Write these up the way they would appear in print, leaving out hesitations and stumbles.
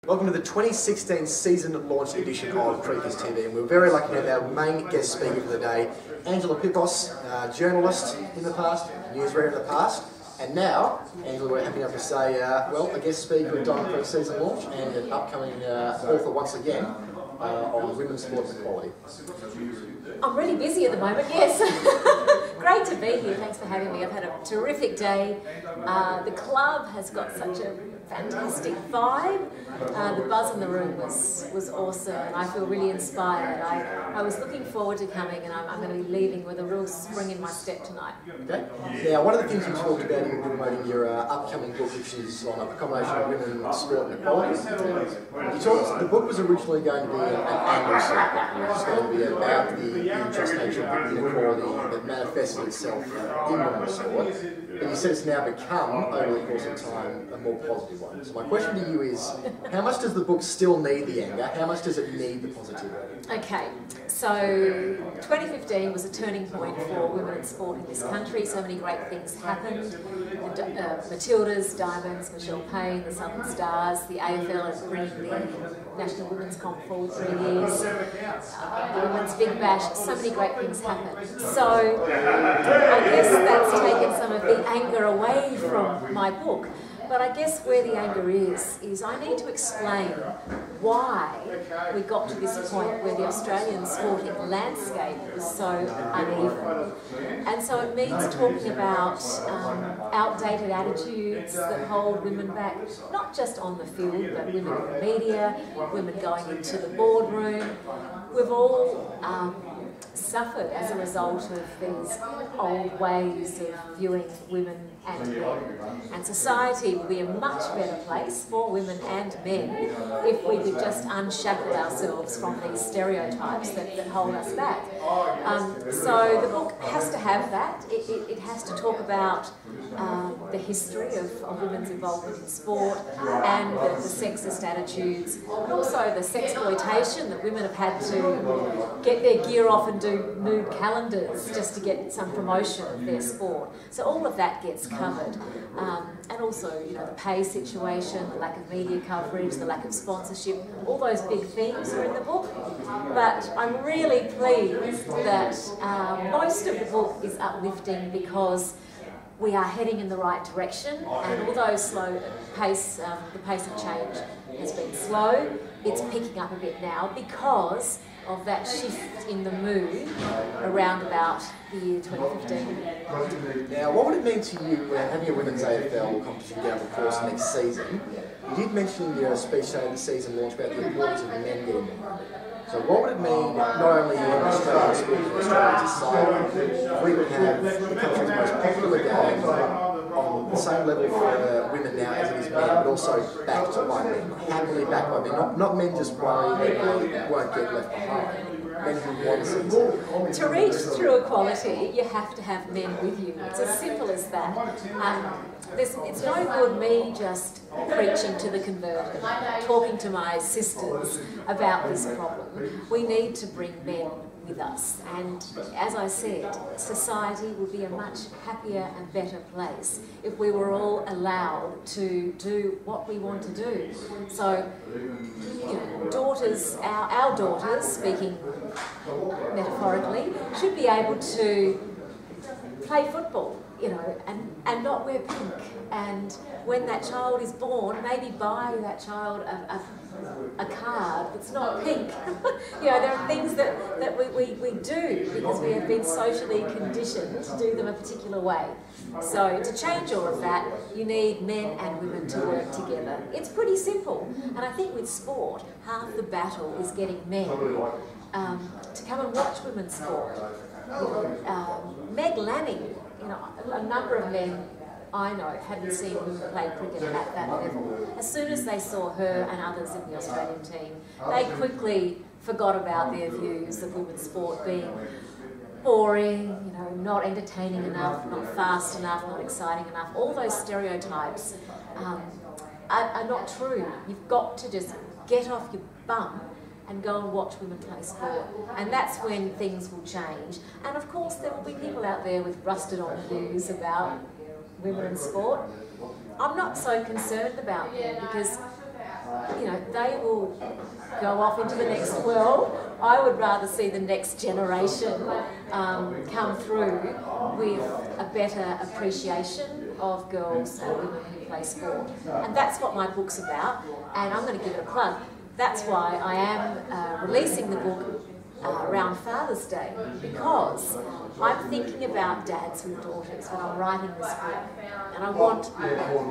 Welcome to the 2016 season launch edition of CreekersTV, and we're very lucky to have our main guest speaker for the day, Angela Pippos, journalist in the past, newsreader in the past, and now, Angela, we're happy enough to say, well, a guest speaker at Diamond Creek season launch and an upcoming author once again on women's sports equality. I'm really busy at the moment, yes. Great to be here, thanks for having me. I've had a terrific day. The club has got such a fantastic vibe. The buzz in the room was awesome, and I feel really inspired. I was looking forward to coming, and I'm going to be leaving with a real spring in my step tonight. Okay. Now, one of the things you talked about in promoting your upcoming book, which is on a combination of women, sport and equality, you talked, the book was originally going to be an angle circle. It was going to be about the unjust nature of inequality that manifested itself in women's sport. But you said it's now become, over the course of time, a more positive one. So my question to you is, how much does the book still need the anger? How much does it need the positivity? Okay, so 2015 was a turning point for women in sport in this country. So many great things happened. The Matildas, Diamonds, Michelle Payne, the Southern Stars, the AFL is bringing the National Women's Comp forward 3 years, the Women's Big Bash, so many great things happened. So I guess that's taken some of the anger away from my book. But I guess where the anger is I need to explain why we got to this point where the Australian sporting landscape was so uneven. And so it means talking about outdated attitudes that hold women back, not just on the field, but women in the media, women going into the boardroom. We've all suffered as a result of these old ways of viewing women and men. And society will be a much better place for women and men if we could just unshackle ourselves from these stereotypes that hold us back. So the book has to have that. It has to talk about the history of women's involvement in sport and the sexist attitudes, and also the sexploitation that women have had to get their gear off and do nude calendars just to get some promotion of their sport. So all of that gets covered. And also, you know, the pay situation, the lack of media coverage, the lack of sponsorship, all those big themes are in the book. But I'm really pleased that most of the book is uplifting because we are heading in the right direction, and although the pace of change has been slow, it's picking up a bit now because of that shift in the mood around about the year 2015. Now, what would it mean to you having a women's AFL competition down the course next season? You did mention in your speech today at the season launch about the importance of men getting involved. So what would it mean, not only in Australian sport, but Australian society, if we would have the country's most popular game on the same level for women now as it is men, but also backed by men, happily backed by men, not men just worried that they won't get left behind. Men who want to see. To reach true equality, you have to have men with you. It's as simple as that. It's no good me just preaching to the converted, talking to my sisters about this problem. We need to bring men with us, and as I said, society would be a much happier and better place if we were all allowed to do what we want to do. So, you know, daughters, our daughters, speaking metaphorically, should be able to play football, you know, and not wear pink. And when that child is born, maybe buy that child a card that's not pink. You know, there are things that we do because we have been socially conditioned to do them a particular way. So to change all of that, you need men and women to work together. It's pretty simple. And I think with sport, half the battle is getting men to come and watch women's sport. Meg Lanning, you know, a number of men I know hadn't seen women play cricket at that level. As soon as they saw her and others in the Australian team, they quickly forgot about their views of women's sport being boring, you know, not entertaining enough, not fast enough, not exciting enough. All those stereotypes are not true. You've got to just get off your bum and go and watch women play sport. And that's when things will change. And of course there will be people out there with rusted on views about women in sport. I'm not so concerned about them because you know, they will go off into the next world. I would rather see the next generation come through with a better appreciation of girls and women who play sport. And that's what my book's about, and I'm going to give it a plug. That's why I am releasing the book around Father's Day, because I'm thinking about dads with daughters when I'm writing this book, and I want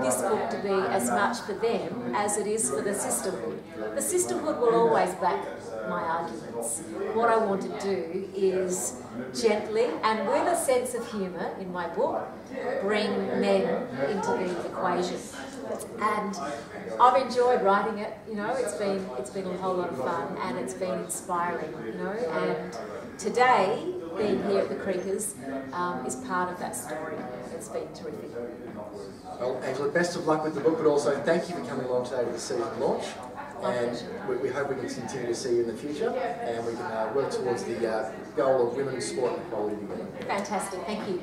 this book to be as much for them as it is for the sisterhood. The sisterhood will always back my arguments. What I want to do is gently and with a sense of humour in my book bring men into the equation. And I've enjoyed writing it, you know, it's been a whole lot of fun, and it's been inspiring, you know, and today, being here at the Creekers is part of that story. It's been terrific. Well, Angela, best of luck with the book, but also thank you for coming along today to the season launch. And we hope we can continue to see you in the future, and we can work towards the goal of women's sport and equality together. Fantastic, thank you.